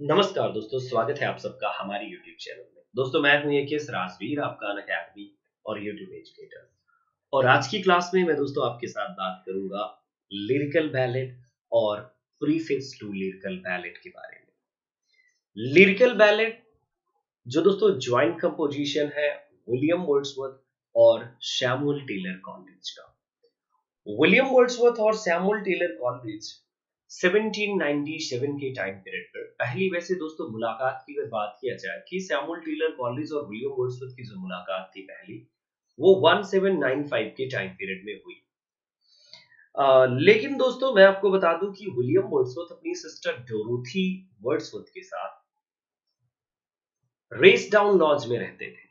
नमस्कार दोस्तों, स्वागत है आप सबका हमारी YouTube चैनल में। दोस्तों मैं हूं यकेश राजवीर, आपका अनअकैडमी और YouTube एजुकेटर। और आज की क्लास में मैं दोस्तों आपके साथ बात करूंगा लिरिकल बैलेड और प्रीफिक्स टू लिरिकल बैलेड के बारे में। लिरिकल बैलेड जो दोस्तों ज्वाइंट कंपोजिशन है विलियम वर्ड्सवर्थ और सैमुअल टेलर कॉलरिज का। विलियम वर्ड्सवर्थ और सैमुअल टेलर कॉलरिज 1797 के टाइम पीरियड पर पहली वैसे दोस्तों मुलाकात की अगर बात किया जाए कि सैमुअल टेलर कॉलरिज और विलियम वर्ड्सवर्थ की जो मुलाकात थी पहली, वो 1795 के टाइम पीरियड में हुई। लेकिन दोस्तों मैं आपको बता दूं कि विलियम वर्ड्सवर्थ अपनी सिस्टर डोरोथी वर्ड्सवर्थ के साथ रेस डाउन लॉज में रहते थे।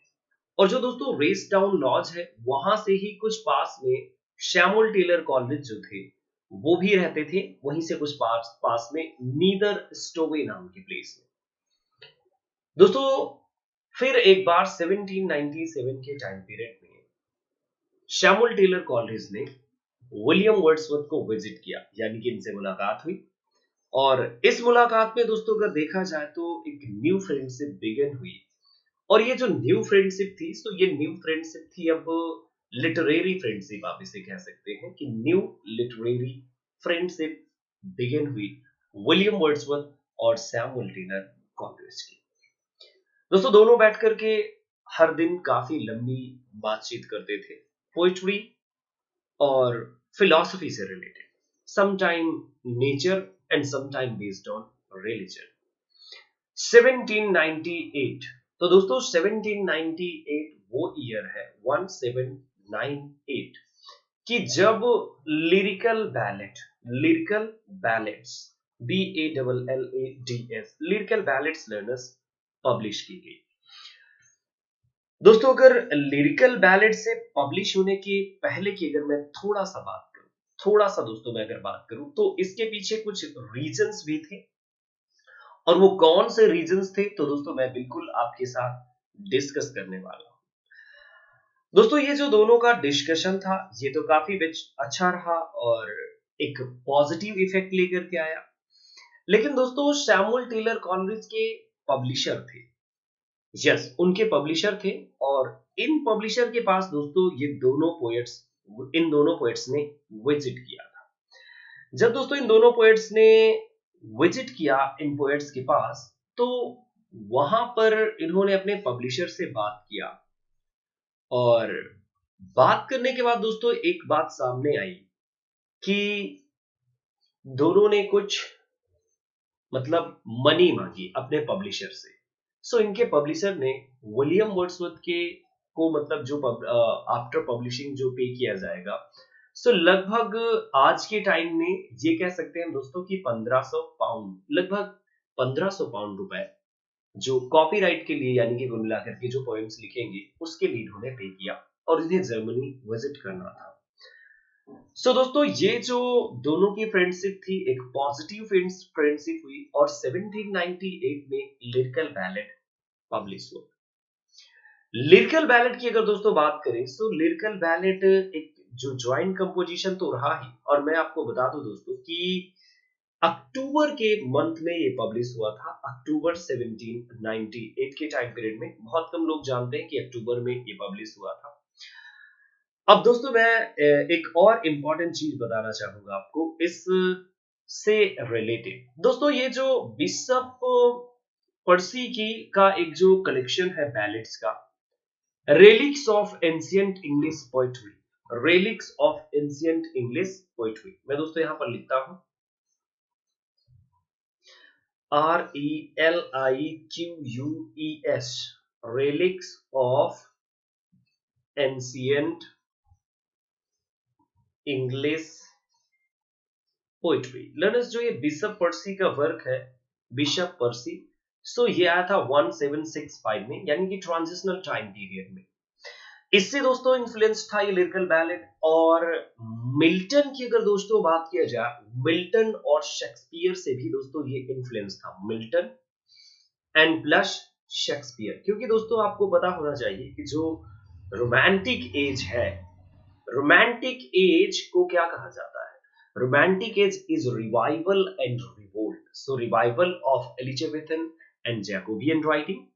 और जो दोस्तों रेस डाउन लॉज है वहां से ही कुछ पास में सैमुअल टेलर कॉलरिज जो थे वो भी रहते थे, वहीं से कुछ पास में नीदर स्टोवे नाम की प्लेस में। दोस्तों फिर एक बार 1797 के टाइम पीरियड में सैमुअल टेलर कॉलरिज ने विलियम वर्ड्सवर्थ को विजिट किया, यानी कि इनसे मुलाकात हुई। और इस मुलाकात में दोस्तों अगर देखा जाए तो एक न्यू फ्रेंडशिप बिगिन हुई। और ये जो न्यू फ्रेंडशिप थी, तो ये न्यू फ्रेंडशिप थी अब लिटरेरी फ्रेंडशिप, आप इसे कह सकते हैं कि न्यू लिटरेरी फ्रेंडशिप बिगिन हुई विलियम वर्ड्सवर्थ और सैमुअल टेलर कॉलरिज की। दोस्तों दोनों बैठ करके हर दिन काफी लंबी बातचीत करते थे, पोइट्री और फिलॉसफी से related, sometime nature and sometime based on religion. 1798, तो दोस्तों 1798 वो ईयर है 1798 कि जब lyrical ballads BALLADS lyrical ballads learners publish की गई। दोस्तों अगर लिरिकल बैलेट से पब्लिश होने के पहले की अगर मैं थोड़ा सा दोस्तों मैं अगर बात करूं तो इसके पीछे कुछ रीजंस भी थे। और वो कौन से रीजंस थे तो दोस्तों मैं बिल्कुल आपके साथ डिस्कस करने वाला हूं। दोस्तों ये जो दोनों का डिस्कशन था ये तो काफी अच्छा रहा और एक पॉजिटिव इफेक्ट लेकर के आया। लेकिन दोस्तों सैमुअल टेलर कॉलरिज के पब्लिशर थे, यस उनके पब्लिशर थे। और इन पब्लिशर के पास दोस्तों इन दोनों पोएट्स ने विजिट किया था। जब दोस्तों इन दोनों पोएट्स ने विजिट किया इन पोएट्स के पास, तो वहां पर इन्होंने अपने पब्लिशर से बात किया। और बात करने के बाद दोस्तों एक बात सामने आई कि दोनों ने कुछ मतलब मनी मांगी अपने पब्लिशर से। सो इनके पब्लिशर ने विलियम वर्ड्सवर्थ के को मतलब जो आफ्टर पब्लिशिंग जो पे किया जाएगा, सो लगभग आज के टाइम में ये कह सकते हैं दोस्तों कि 1500 पाउंड, लगभग 1500 पाउंड रुपए जो कॉपीराइट के लिए, यानी कि कुल मिलाकर के जो पोएम्स लिखेंगे उसके लिए इन्होंने पे किया और इन्हें जर्मनी विजिट करना था। सो दोस्तों ये जो दोनों की फ्रेंडशिप थी एक पॉजिटिव फ्रेंडशिप हुई और 1798 में लिरिकल बैलेड पब्लिश हुआ। लिरिकल बैलेड की अगर दोस्तों बात करें तो लिरिकल बैलेड एक जो ज्वाइंट कंपोजिशन तो रहा ही। और मैं आपको बता दूं दोस्तों कि अक्टूबर के मंथ में ये पब्लिश हुआ था, अक्टूबर 1798 के टाइम पीरियड में। बहुत कम लोग जानते हैं कि अक्टूबर में ये पब्लिश हुआ था। अब दोस्तों मैं एक और इंपॉर्टेंट चीज बताना चाहूंगा आपको इस से रिलेटेड। दोस्तों ये जो बिशप पर्सी की का एक जो कलेक्शन है बैलेट्स का, relics of ancient English poetry, relics of ancient English poetry, मैं दोस्तों यहां पर लिखता हूं RELIQUES, relics of ancient English poetry learners. जो ये बिशप पर्सी का वर्क है, बिशप पर्सी, सो ये आया था 1765 में, यानी कि ट्रांजिशनल टाइम पीरियड में। इससे दोस्तों इन्फ्लुएंस था ये लिरिकल बैलेड। और मिल्टन की अगर दोस्तों बात किया जाए, मिल्टन और शेक्सपियर से भी दोस्तों ये इन्फ्लुएंस था, मिल्टन एंड प्लस शेक्सपियर। क्योंकि दोस्तों आपको पता होना चाहिए कि जो रोमांटिक एज है, रोमांटिक एज को क्या कहा जाता है, Romantic age is revival and revolt. So revival of Elizabethan and Jacobean writing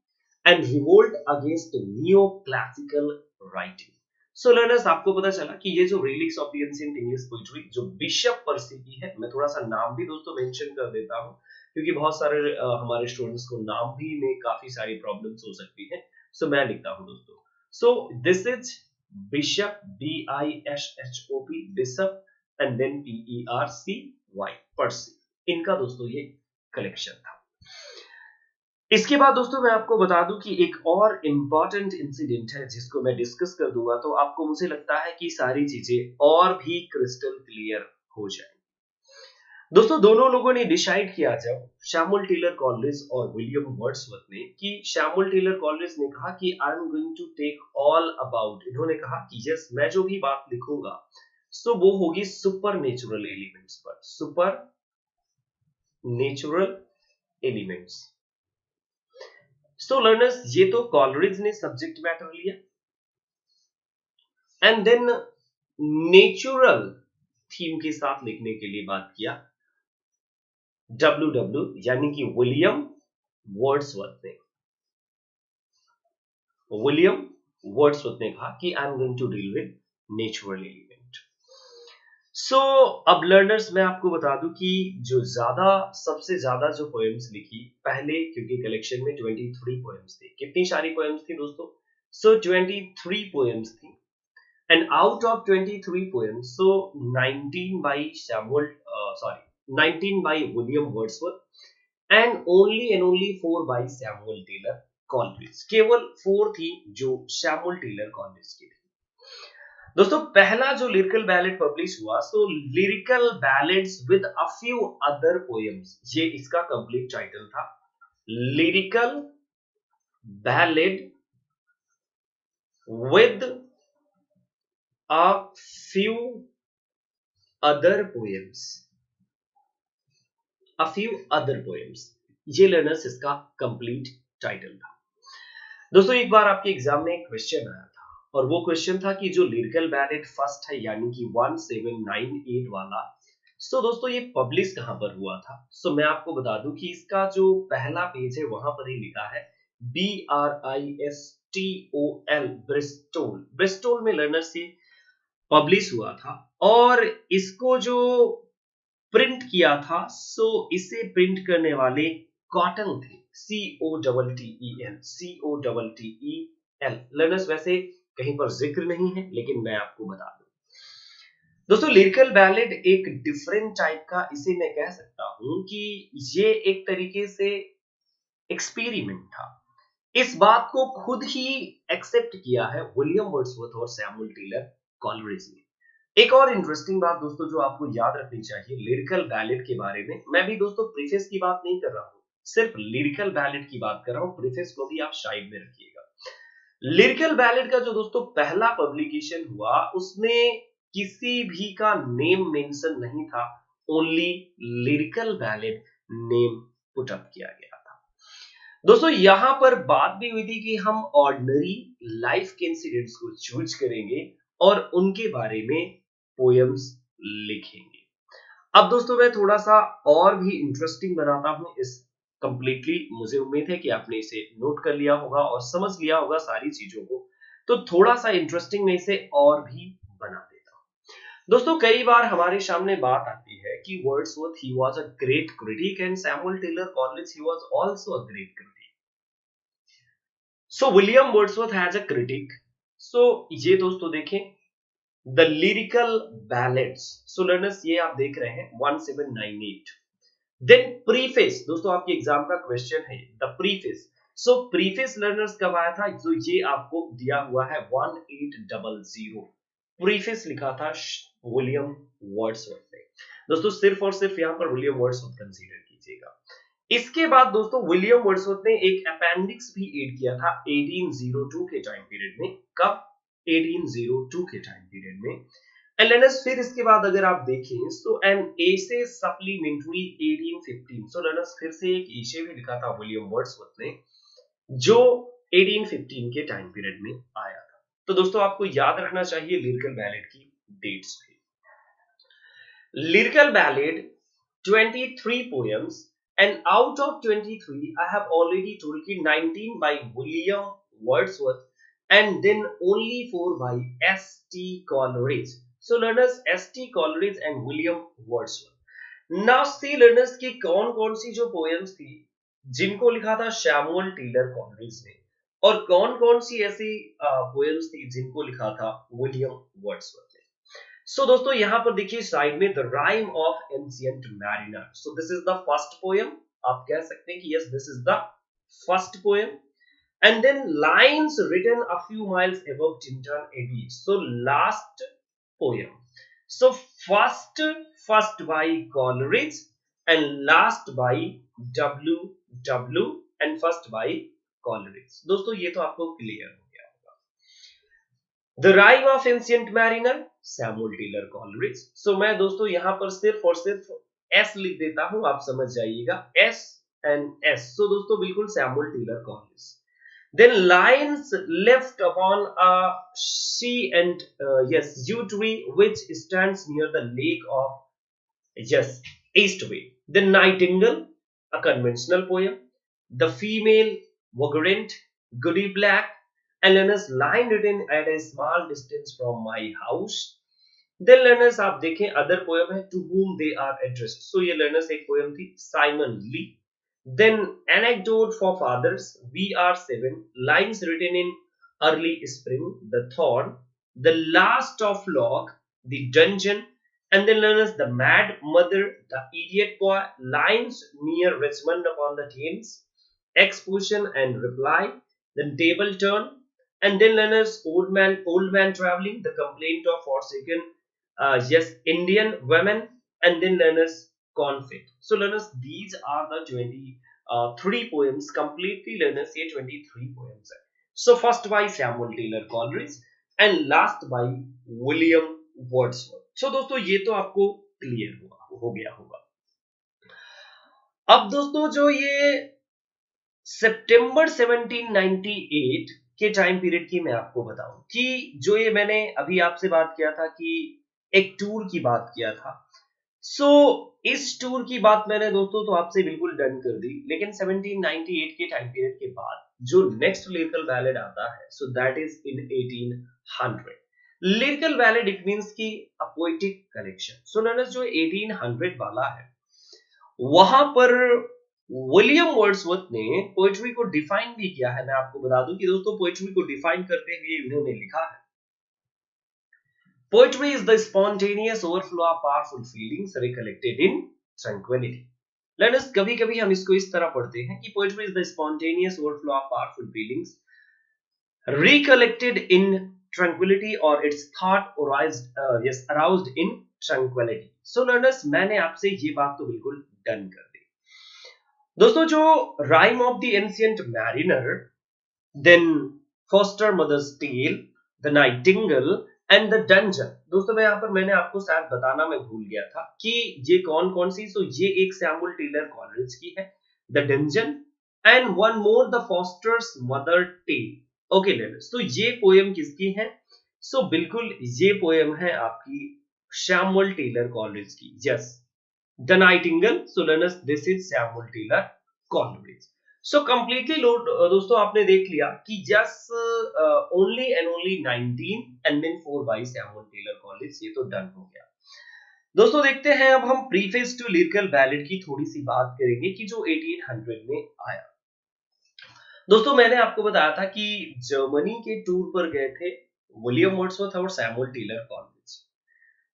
and revolt against neoclassical writing. So learners, आपको पता चला कि ये जो relics of the ancient English poetry जो बिशप पर्सी की है, मैं थोड़ा सा नाम भी दोस्तों मेंशन कर देता हूँ क्योंकि बहुत सारे हमारे स्टूडेंट्स को नाम भी में काफी सारी प्रॉब्लम्स हो सकती हैं, सो मैं लिखता हूँ दोस्तों. So this is Bishop, BISHOP, Bishop and then PERCY, Percy. इनका दोस्तों ये कलेक्शन था. इसके बाद दोस्तों मैं आपको बता दूं कि एक और इंपॉर्टेंट इंसिडेंट है जिसको मैं डिस्कस कर दूंगा, तो आपको मुझे लगता है कि सारी चीजें और भी क्रिस्टल क्लियर हो जाएंगी. दोस्तों दोनों लोगों ने डिसाइड किया जब शैमुअल टेलर कॉलरिज और विलियम वर्ड्सवर्थ ने, कि शैमुअल टेलर कॉलरिज ने कहा कि I am going to take all about, इन्होंने कहा कि यस मैं जो भी बात लिखूंगा सो वो होगी सुपर नेचुरल एलिमेंट्स पर, सुपर नेचुरल एलिमेंट्स. सो लर्नर्स ये तो कॉलरिज ने सब्जेक्ट मैटर लिया एंड देन नेचुरल थीम के साथ लिखने के लिए बात किया WW यानी कि विलियम वर्ड्सवर्थ ने. विलियम वर्ड्सवर्थ ने कहा कि I am going to deal with natural element. So अब लर्नर्स मैं आपको बता दूं कि जो सबसे ज्यादा जो पोएम्स लिखी पहले, क्योंकि कलेक्शन में 23 पोएम्स थी. कितनी सारी पोएम्स थी दोस्तों? सो 23 पोएम्स थी and out of 23 poems, so 19 by 19 by William Wordsworth and only 4 by Samuel Taylor Coleridge. केवल 4 थी जो Samuel Taylor Coleridge की थी. दोस्तों पहला जो लिरिकल बैलेड पब्लिश हुआ, so lyrical ballads with a few other poems, ये इसका कंप्लीट टाइटल था. Lyrical ballad with a few other poems, a few other poems, ये लर्नर्स इसका कंप्लीट टाइटल था. दोस्तों एक बार आपके एग्जाम में एक क्वेश्चन आया था और वो क्वेश्चन था कि जो लिरिकल बैलेड फर्स्ट है यानी कि 1798 वाला, सो दोस्तों ये पब्लिश कहां पर हुआ था? सो मैं आपको बता दूं कि इसका जो पहला पेज है वहां पर ही लिखा है BRISTOL, ब्रिस्टोल. ब्रिस्टोल में लर्नर्स ये पब्लिश हुआ था और इसको जो प्रिंट किया था, सो इसे प्रिंट करने वाले कॉटन थे, COTTEL. लर्नर्स वैसे कहीं पर जिक्र नहीं है लेकिन मैं आपको बता दूं दोस्तों, लिरिकल बैलेड एक डिफरेंट टाइप का, इसे मैं कह सकता हूं कि ये एक तरीके से एक्सपेरिमेंट था. इस बात को खुद ही एक्सेप्ट किया है विलियम वर्ड्सवर्थ और सैमुअल टेलर कॉलरिज ने. एक और इंटरेस्टिंग बात दोस्तों जो आपको याद रखनी चाहिए लिरिकल बैलेड के बारे में, मैं भी दोस्तों प्रीफेस की बात नहीं कर रहा हूं, सिर्फ लिरिकल बैलेड की बात कर रहा हूं, प्रीफेस को भी आप साइड में रखिएगा. लिरिकल बैलेड का जो दोस्तों पहला पब्लिकेशन हुआ उसमें किसी भी का नेम मेंशन नहीं था, only lyrical ballad name put up किया गया था. दोस्तों यहां पर बात भी हुई थी कि हम ऑर्डिनरी लाइफ के इंसिडेंट्स को चूज करेंगे और उनके बारे में पोएम्स लिखेंगे. अब दोस्तों मैं थोड़ा सा और भी इंटरेस्टिंग बनाता हूं इस कंप्लीटली, मुझे उम्मीद है कि आपने इसे नोट कर लिया होगा और समझ लिया होगा सारी चीजों को, तो थोड़ा सा इंटरेस्टिंग मैं इसे और भी बना देता हूं. दोस्तों कई बार हमारे सामने बात आती है कि Wordsworth he was a great critic and Samuel Taylor Coleridge he was also a great critic. So William Wordsworth has a critic. So ये दोस्तों देखें the lyrical ballads, so learners ये आप देख रहे हैं 1798. देन प्रीफेस, दोस्तों आपके एग्जाम का क्वेश्चन है the preface. So preface learners कब आया था? जो ये आपको दिया हुआ है 1800. प्रीफेस लिखा था विलियम वर्ड्सवर्थ ने. दोस्तों सिर्फ और सिर्फ यहां पर विलियम वर्ड्सवर्थ कंसीडर कीजिएगा. इसके बाद दोस्तों विलियम वर्ड्सवर्थ ने एक अपेंडिक्स भी ऐड किया था 1802 के टाइम पीरियड में. कब? 1802 के टाइम पीरियड में. एंड लर्नर्स फिर इसके बाद अगर आप देखें so an essay supplementary 1815. So learners फिर से एक एसे भी लिखा था विलियम वर्ड्सवर्थ ने जो 1815 के टाइम पीरियड में आया था. तो दोस्तों आपको याद रखना चाहिए लिरिकल बैलेड की डेट्स भी. Lyrical ballad, 23 poems, and out of 23, I have already told you 19 by William Wordsworth, and then only 4 by S.T. Coleridge. So learners, S.T. Coleridge and William Wordsworth. Now see learners कि कौन कौन सी जो poems थी जिनको लिखा था Samuel Taylor Coleridge ने, और कौन कौन सी ऐसी पोएम्स थी जिनको लिखा था विलियम वर्ड्सवर्थ ने। सो दोस्तों यहाँ पर देखिए साइड में the rhyme of ancient mariner. So this is the first poem, आप कह सकते हैं कि yes this is the first poem. And then lines written a few miles above Tintern Abbey. So last poem. So first by Coleridge and last by W and first by Coleridge. दोस्तों ये तो आपको clear हो गया होगा। The Rime of Ancient Mariner, Samuel Taylor Coleridge. So मैं दोस्तों यहाँ पर सिर्फ और सिर्फ S लिख देता हूँ, आप समझ जाइएगा S and S. So दोस्तों बिल्कुल Samuel Taylor Coleridge. Then lines left upon a sea and yew tree which stands near the lake of Eastway. The Nightingale, a conventional poem. The female vagrant, Goody Black, and learners line written at a small distance from my house. Then learners आप देखें other poem है to whom they are addressed. So ये learners एक poem थी Simon Lee. Then anecdote for fathers, VR7, lines written in early spring, the thorn, the last of log, the dungeon, and then learners the mad mother, the idiot boy, lines near Richmond upon the Thames, exposition and reply, then table turn, and then learners old man traveling, the complaint of forsaken, Indian women, and then learners conflict. So learners, these are the 23 poems, completely learners ये 23 poems है. So first by Samuel Taylor Coleridge and last by William Wordsworth. So दोस्तों ये तो आपको clear हो गया होगा। अब दोस्तों जो ये सितंबर 1798 के टाइम पीरियड की मैं आपको बताऊं कि जो ये मैंने अभी आपसे बात किया था कि एक टूर की बात किया था। सो इस टूर की बात मैंने दोस्तों तो आपसे बिल्कुल डन कर दी, लेकिन 1798 के टाइम पीरियड के बाद जो नेक्स्ट लिरिकल बैलेड आता है, so that is in 1800। Lyrical ballad it means की a poetic collection. So learners जो 1800 वाला है वहां पर विलियम वर्ड्सवर्थ ने पोएट्री को डिफाइन भी किया है। मैं आपको बता दूं कि दोस्तों पोएट्री को डिफाइन करते हुए इन्होंने लिखा है, poetry is the spontaneous overflow of powerful feelings recollected in tranquility. Learners, कभी-कभी हम इसको इस तरह पढ़ते हैं कि poetry is the spontaneous overflow of powerful feelings recollected in tranquility, or its thought aroused in tranquility. So learners, मैंने आपसे ये बात तो बिल्कुल डन कर दी। दोस्तों जो Rime of the Ancient Mariner, then Foster Mother's Tale, The Nightingale and the dungeon. दोस्तों मैं यहाँ पर मैंने आपको शायद बताना मैं भूल गया था कि ये कौन कौन सी। सो ये एक सैमुअल टेलर कॉलरिज की है, the dungeon, and one more the foster's mother tale. Okay learners, तो ये पोएम किसकी है? सो बिल्कुल ये पोएम है आपकी सैमुअल टेलर कॉलरिज की। Yes, the nightingale. So learners this is Samuel Taylor Coleridge. So completely दोस्तों आपने देख लिया कि just only and only 19 and then 4 by Samuel Taylor Coleridge, ये तो डन हो गया। दोस्तों देखते हैं अब हम प्रीफेस टू लिरिकल बैलेड की थोड़ी सी बात करेंगे कि जो 1800 में आया। दोस्तों मैंने आपको बताया था कि जर्मनी के टूर पर गए थे विलियम वर्ड्सवर्थ और सैमुअल टेलर कॉलरिज।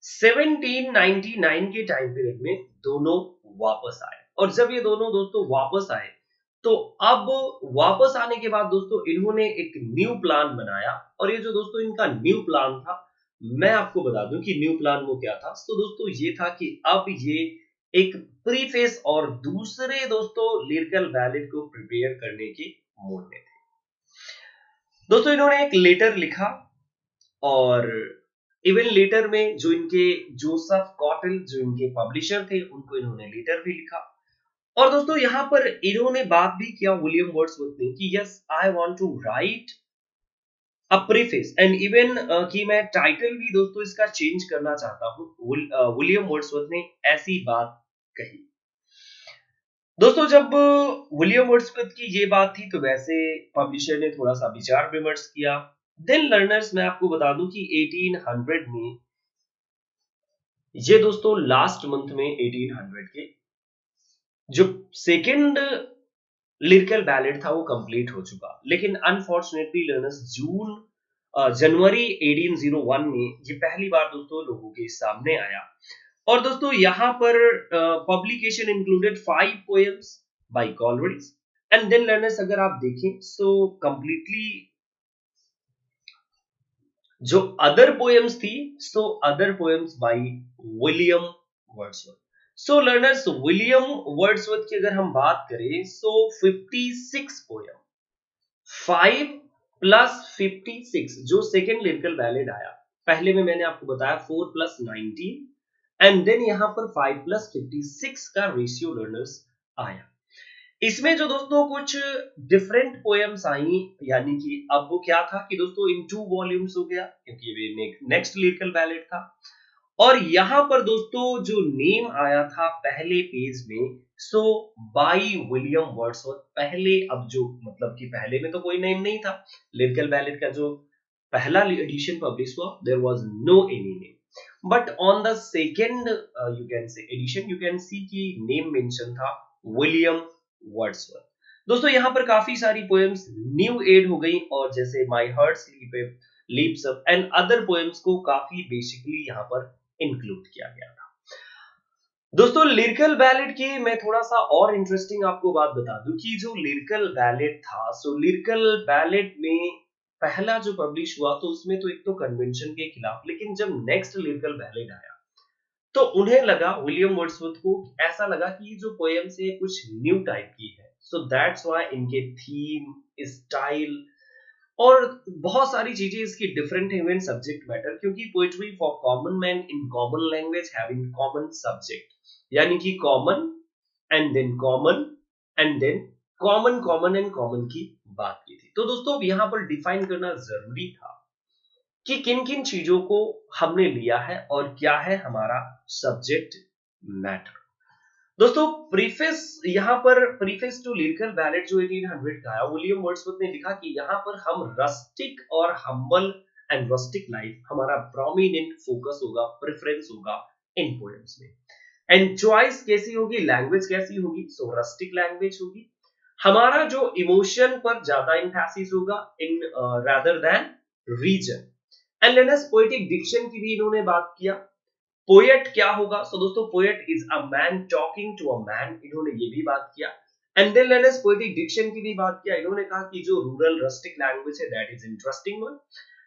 1799 के टाइम पीरियड में दोनों वापस आए, और जब ये दोनों दोस्तों वापस आए तो अब वापस आने के बाद दोस्तों इन्होंने एक न्यू प्लान बनाया, और ये जो दोस्तों इनका न्यू प्लान था मैं आपको बता दूं कि न्यू प्लान वो क्या था। तो दोस्तों ये था कि अब ये एक प्रीफेस और दूसरे दोस्तों लिरिकल बैलेड को प्रिपेयर करने की मूड में थे। दोस्तों इन्होंने एक लेटर लिखा, और इवन लेटर में जो इनके जोसेफ कॉटल जो इनके पब्लिशर थे उनको इन्होंने लेटर भी लिखा। और दोस्तों यहां पर इन्होंने बात भी किया विलियम वर्ड्सवर्थ ने कि yes I want to write अब प्रीफेस एंड इवन कि मैं टाइटल भी दोस्तों इसका चेंज करना चाहता हूँ। विलियम वर्ड्सवर्थ ने ऐसी बात कही। दोस्तों जब विलियम वर्ड्सवर्थ की ये बात थी तो वैसे पब्लिशर ने थोड़ा सा विचार विमर्श किया। देन लर्नर्स, मैं आपको बता दूं कि 1800 में, ये दोस्तों लास्ट मंथ में 1800 के जो सेकंड लिरिकल बैलेट था वो कंप्लीट हो चुका, लेकिन अनफॉर्चुनेटली लर्नर्स जनवरी 1801 में ये पहली बार दोस्तों लोगों के सामने आया। और दोस्तों यहाँ पर publication included 5 poems by Coleridge and then learners, अगर आप देखें सो कंप्लीटली जो अदर पोएम्स थी, so other poems by William Wordsworth. So learners, William Wordsworth की अगर हम बात करें सो 56 पोएम, 5 प्लस 56 जो सेकेंड लिरिकल बैलेड आया, पहले में मैंने आपको बताया 4 प्लस 19 एंड देन यहां पर 5 प्लस 56 का रेशियो लर्नर्स आया। इसमें जो दोस्तों कुछ डिफरेंट पोएम्स आई, यानी कि अब वो क्या था कि दोस्तों इन 2 वॉल्यूम्स हो गया, क्योंकि ये नेक्स्ट लिरिकल बैलेड था। और यहां पर दोस्तों जो नेम आया था पहले पेज में, सो बाय विलियम वर्ड्सवर्थ, पहले, अब जो मतलब कि पहले में तो कोई नेम नहीं था, लिरिकल बैलेड का जो पहला एडिशन पब्लिश हुआ there was no any name, but on the second you can say edition, you can see कि नेम मेंशन था विलियम वर्ड्सवर्थ। दोस्तों यहाँ पर काफी सारी पोएम्स न्यू एड हो गई, और जैसे my heart leaps up and other poems को काफी बेसिकली यहाँ पर इंक्लूड किया गया था। दोस्तों लिरिकल बैलेड की मैं थोड़ा सा और इंटरेस्टिंग आपको बात बता दूं कि जो लिरिकल बैलेड था, सो लिरिकल बैलेड में पहला जो पब्लिश हुआ तो उसमें तो एक तो कन्वेंशन के खिलाफ, लेकिन जब नेक्स्ट लिरिकल बैलेड आया तो उन्हें लगा, विलियम वर्ड्सवर्थ को ऐसा लगा कि जो पोएम्स है कुछ न्यू टाइप की है, सो दैट्स व्हाई इनके थीम, स्टाइल और बहुत सारी चीजें इसकी डिफरेंट है इन सब्जेक्ट मैटर, क्योंकि poetry for common man in common language having common subject, यानी कि common and then common and then common common and common की बात की थी। तो दोस्तों अब यहाँ पर डिफाइन करना जरूरी था कि किन किन चीजों को हमने लिया है और क्या है हमारा सब्जेक्ट मैटर। दोस्तों प्रीफेस, यहाँ पर प्रीफेस टू लिरिकल बैलेड जो 1800 का है, विलियम वर्ड्सवर्थ ने लिखा कि यहाँ पर हम रस्टिक और हम्बल एंड रस्टिक लाइफ हमारा प्रोमिनेंट फोकस होगा, प्रेफरेंस होगा इन पोएम्स में। एंड चॉइस कैसी होगी, लैंग्वेज कैसी होगी, सो रस्टिक लैंग्वेज होगी। हमारा जो इमोशन पर ज्यादा एम्फेसिस होगा इन rather than reason. And let's poetic diction की भी इन्होंने बात किया। पोएट क्या होगा, सो दोस्तों poet is a man talking to a man, इन्होंने ये भी बात किया। And then let's poetic diction की भी बात किया, इन्होंने कहा कि जो रूरल रस्टिक लैंग्वेज है that is interesting one.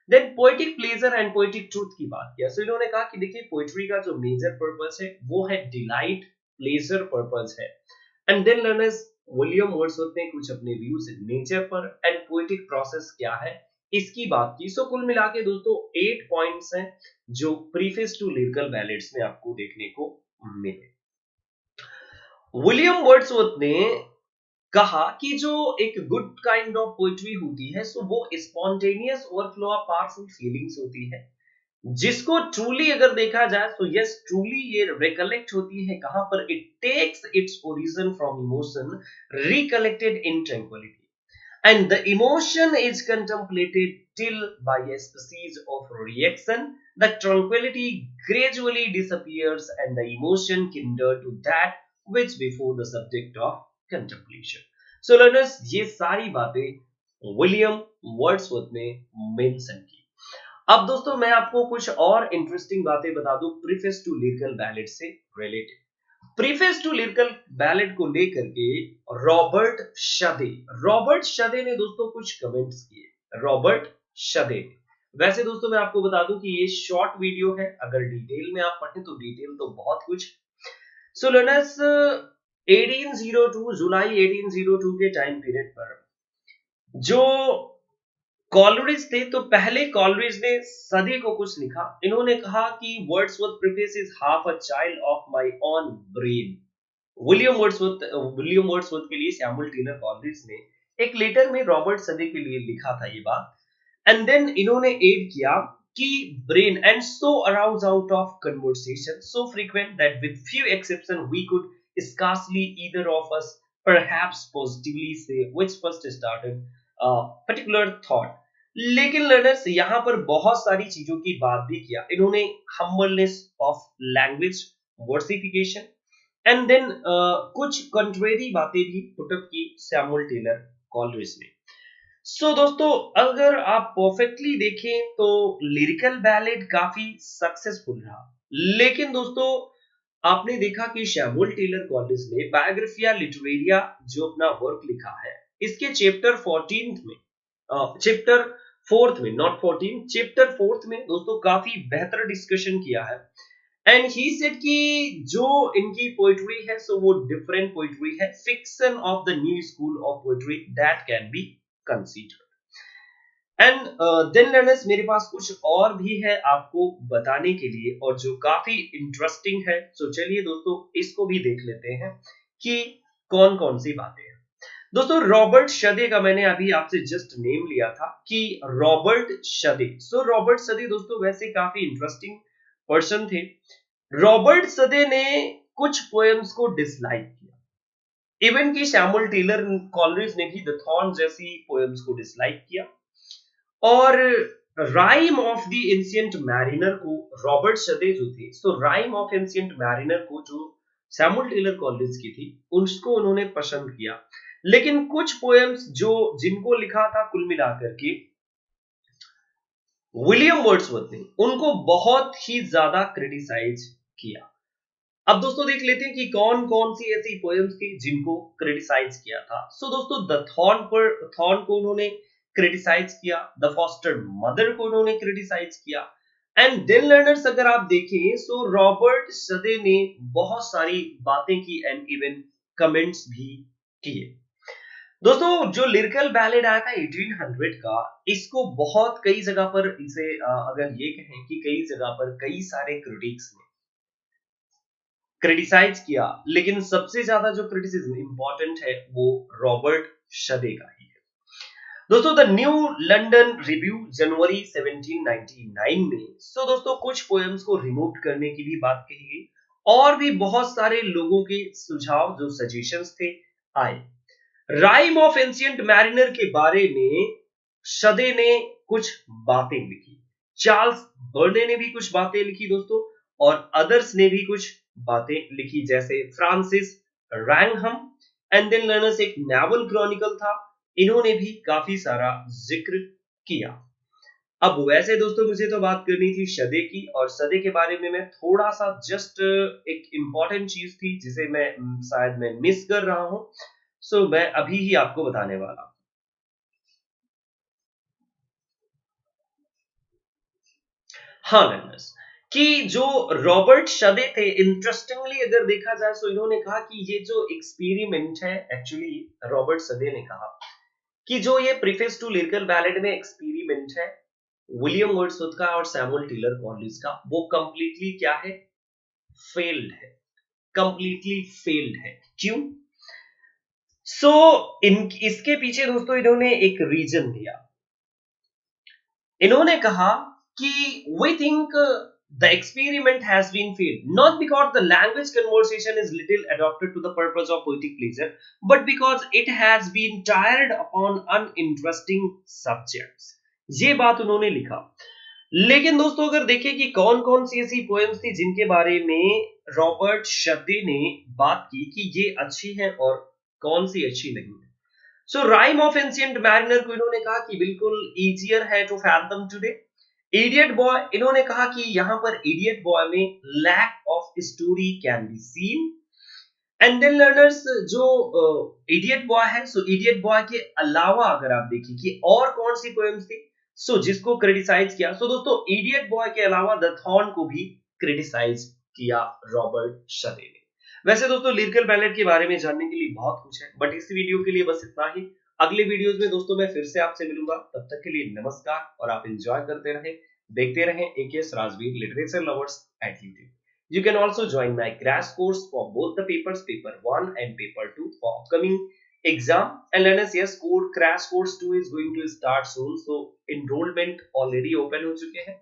Then poetic pleasure and poetic truth की बात किया। सो इन्होंने कहा कि देखिए पोएट्री का जो मेजर पर्पस है वो है डिलाइट, प्लेजर पर्पस है। And then learners, William Wordsworth ने कुछ अपने व्यूज नेचर पर एंड पोएटिक प्रोसेस क्या है इसकी बात की। सो कुल मिला के दोस्तों 8 पॉइंट्स हैं जो प्रीफेस टू लिरिकल बैलेड्स में आपको देखने को मिले। विलियम वर्ड्सवर्थ ने कहा कि जो एक गुड काइंड ऑफ पोएट्री होती है सो वो spontaneous overflow of powerful feelings होती है, जिसको ट्रूली अगर देखा जाए तो यस ट्रूली ये रिकलेक्ट होती है कहां पर, it takes its origin from emotion recollected in tranquillity and the emotion is contemplated till by a species of reaction the tranquility gradually disappears and the emotion kindred to that which before the subject of contemplation. So learners, ये सारी बातें William Wordsworth ने mention की। अब दोस्तों मैं आपको कुछ और इंटरेस्टिंग बातें बता दूं प्रीफेस टू लिरिकल बैलेड से related. Preface to lyrical ballad को लेकर के रॉबर्ट शदे ने दोस्तों कुछ कमेंट्स किए। रॉबर्ट शदे, वैसे दोस्तों मैं आपको बता दूं कि ये शॉर्ट वीडियो है, अगर डिटेल में आप पढ़ें तो डिटेल तो बहुत कुछ। सो लर्नर्स, 1802 जुलाई 1802 के टाइम पीरियड पर जो कॉलरिज थे, तो पहले कॉलरिज ने सदी को कुछ लिखा। इन्होंने कहा कि Wordsworth preface is half a child of my own brain. William Wordsworth के लिए सैमुअल टेलर कॉलरिज ने एक लेटर में रॉबर्ट सदे के लिए लिखा था ये बात। एंड देन इन्होंने एड किया कि brain and so arouse out of conversation so frequent that with few exception we could scarcely either of us perhaps positively say which first started a particular thought. लेकिन learners यहाँ पर बहुत सारी चीजों की बात भी किया इन्होंने. Humbleness of language, versification and then कुछ कंट्रेरी बातें भी पुटअप की सैमुअल टेलर कॉलरिज ने. सो दोस्तों अगर आप परफेक्टली देखें तो लिरिकल बैलेड काफी सक्सेसफुल रहा. लेकिन दोस्तों आपने देखा कि सैमुअल टेलर कॉलरिज ने बायोग्राफिया लिटरेरिया जो अपना वर्क लिखा है इसके चैप्टर 14 में, चैप्टर 4 में, नॉट 14, चैप्टर 4 में दोस्तों काफी बेहतर डिस्कशन किया है. एंड ही सेड कि जो इनकी पोइट्री है सो वो डिफरेंट पोइट्री है, fiction of the new school of poetry that can be considered. And then learners मेरे पास कुछ और भी है आपको बताने के लिए और जो काफी इंटरेस्टिंग है. सो चलिए दोस्तों इसको भी देख लेते हैं कि कौन कौन सी बातें हैं. दोस्तों रॉबर्ट शदे का मैंने अभी आपसे जस्ट नेम लिया था कि रॉबर्ट शदे. सो रॉबर्ट शदे दोस्तों वैसे काफी इंटरेस्टिंग पर्सन थे. रॉबर्ट शदे ने कुछ पोएम्स को डिसलाइक किया, इवन कि सैमुअल टेलर कॉलरिज ने भी द थॉर्न जैसी पोएम्स को डिसलाइक किया. और rhyme of the ancient mariner को रॉबर्ट शदे जो थे, सो राइम ऑफ एंशिएंट मैरिनर को जो सैमुअल टेलर कॉलरिज की थी उसको उन्होंने पसंद किया. लेकिन कुछ पोएम्स जो जिनको लिखा था कुल मिलाकर के विलियम वर्ड्सवर्थ ने उनको बहुत ही ज्यादा क्रिटिसाइज किया. अब दोस्तों देख लेते हैं कि कौन कौन सी ऐसी पोएम्स थी जिनको क्रिटिसाइज किया था. सो दोस्तों द थॉर्न को उन्होंने क्रिटिसाइज किया, द फॉस्टर मदर को उन्होंने क्रिटिसाइज किया. एंड देन लर्नर्स अगर आप देखें सो रॉबर्ट शदे ने बहुत सारी बातें की एंड इवन कमेंट्स भी किए. दोस्तों जो लिरिकल बैलेड आया था 1800 का, इसको बहुत कई जगह पर इसे अगर ये कहें कि कई जगह पर कई सारे क्रिटिक्स ने क्रिटिसाइज किया, लेकिन सबसे ज्यादा जो क्रिटिसिज्म इंपॉर्टेंट है वो रॉबर्ट शदे का ही है. दोस्तों द न्यू लंदन रिव्यू जनवरी 1799 में सो दोस्तों कुछ पोएम्स को रिमूव करने की भी बात कही गई और भी बहुत सारे लोगों के सुझाव जो सजेशंस थे आए. राइम ऑफ एंशिएंट मैरिनर के बारे में शदे ने कुछ बातें लिखी, चार्ल्स बर्ने ने भी कुछ बातें लिखी दोस्तों, और अदर्स ने भी कुछ बातें लिखी जैसे फ्रांसिस रैंगहम. एंड देन लर्नर्स एक नेवल क्रॉनिकल था, इन्होंने भी काफी सारा जिक्र किया. अब वैसे दोस्तों मुझे तो बात करनी थी शदे की, और शदे के बारे में मैं थोड़ा सा जस्ट एक इंपॉर्टेंट चीज थी जिसे मैं शायद मैं मिस कर रहा हूं. सो मैं अभी ही आपको बताने वाला हूं. हाँ लर्नर्स कि जो रॉबर्ट शदे थे, इंटरेस्टिंगली अगर देखा जाए तो इन्होंने कहा कि ये जो एक्सपेरिमेंट है, एक्चुअली रॉबर्ट शदे ने कहा कि जो ये प्रीफेस टू लिरिकल बैलेड में एक्सपेरिमेंट है विलियम वर्ड्सवर्थ का और सैमुअल टेलर कॉलरिज का, वो कंप्लीटली क्या है, फेल्ड है, कंप्लीटली फेल्ड है. क्यों? सो इसके पीछे दोस्तों इन्होंने एक रीजन दिया. इन्होंने कहा कि we think the experiment has been failed not because the language conversation is little adapted to the purpose of poetic pleasure but because it has been tired upon uninteresting subjects. ये बात उन्होंने लिखा. लेकिन दोस्तों अगर देखें कि कौन कौन सी ऐसी पोएम्स थी जिनके बारे में रॉबर्ट शदे ने बात की कि ये अच्छी है और कौन सी अच्छी नहीं है. So rhyme of ancient mariner को इन्होंने कहा कि बिल्कुल इजियर है to fathom today. Idiot boy, इन्होंने कहा कि यहां पर इडियट बॉय में lack of story can be seen. And then learners जो इडियट बॉय है, सो इडियट बॉय के अलावा अगर आप देखिए कि और कौन सी पोएम्स थी सो जिसको क्रिटिसाइज किया, सो दोस्तों इडियट बॉय के अलावा द थॉर्न को भी क्रिटिसाइज किया रॉबर्ट शदे ने. वैसे दोस्तों लिरिकल बैलेड के बारे में जानने के लिए बहुत कुछ है, बट इस वीडियो के लिए बस इतना ही. अगले वीडियोस में दोस्तों मैं फिर से आपसे मिलूंगा, तब तक के लिए नमस्कार और आप एंजॉय करते रहें, देखते रहें AKS Rajveer literature lovers at YouTube. You can also join my crash course for both the papers, paper 1 and paper 2 for upcoming exam and learners, yes, code crash course 2 is going to start soon, so enrollment already open हो चुके हैं.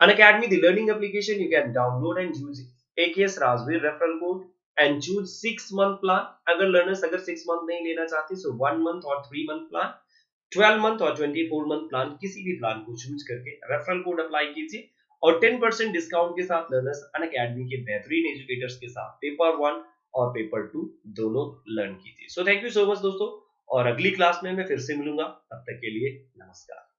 Unacademy, the learning application, you can download and use AKS Razveer referral code and choose 6 month plan. अगर learners अगर 6 month नहीं लेना चाहते, so 1 month और 3 month plan, 12 month और 24 month प्लान, किसी भी प्लान को चूज करके रेफरल कोड अप्लाई कीजिए और 10% डिस्काउंट के साथ लर्नर्स अनअकैडमी के बेहतरीन एजुकेटर्स के साथ पेपर 1 और पेपर 2 दोनों लर्न कीजिए. So thank you so much दोस्तों, और अगली क्लास में मैं फिर से मिलूंगा. तब तक के लिए नमस्कार.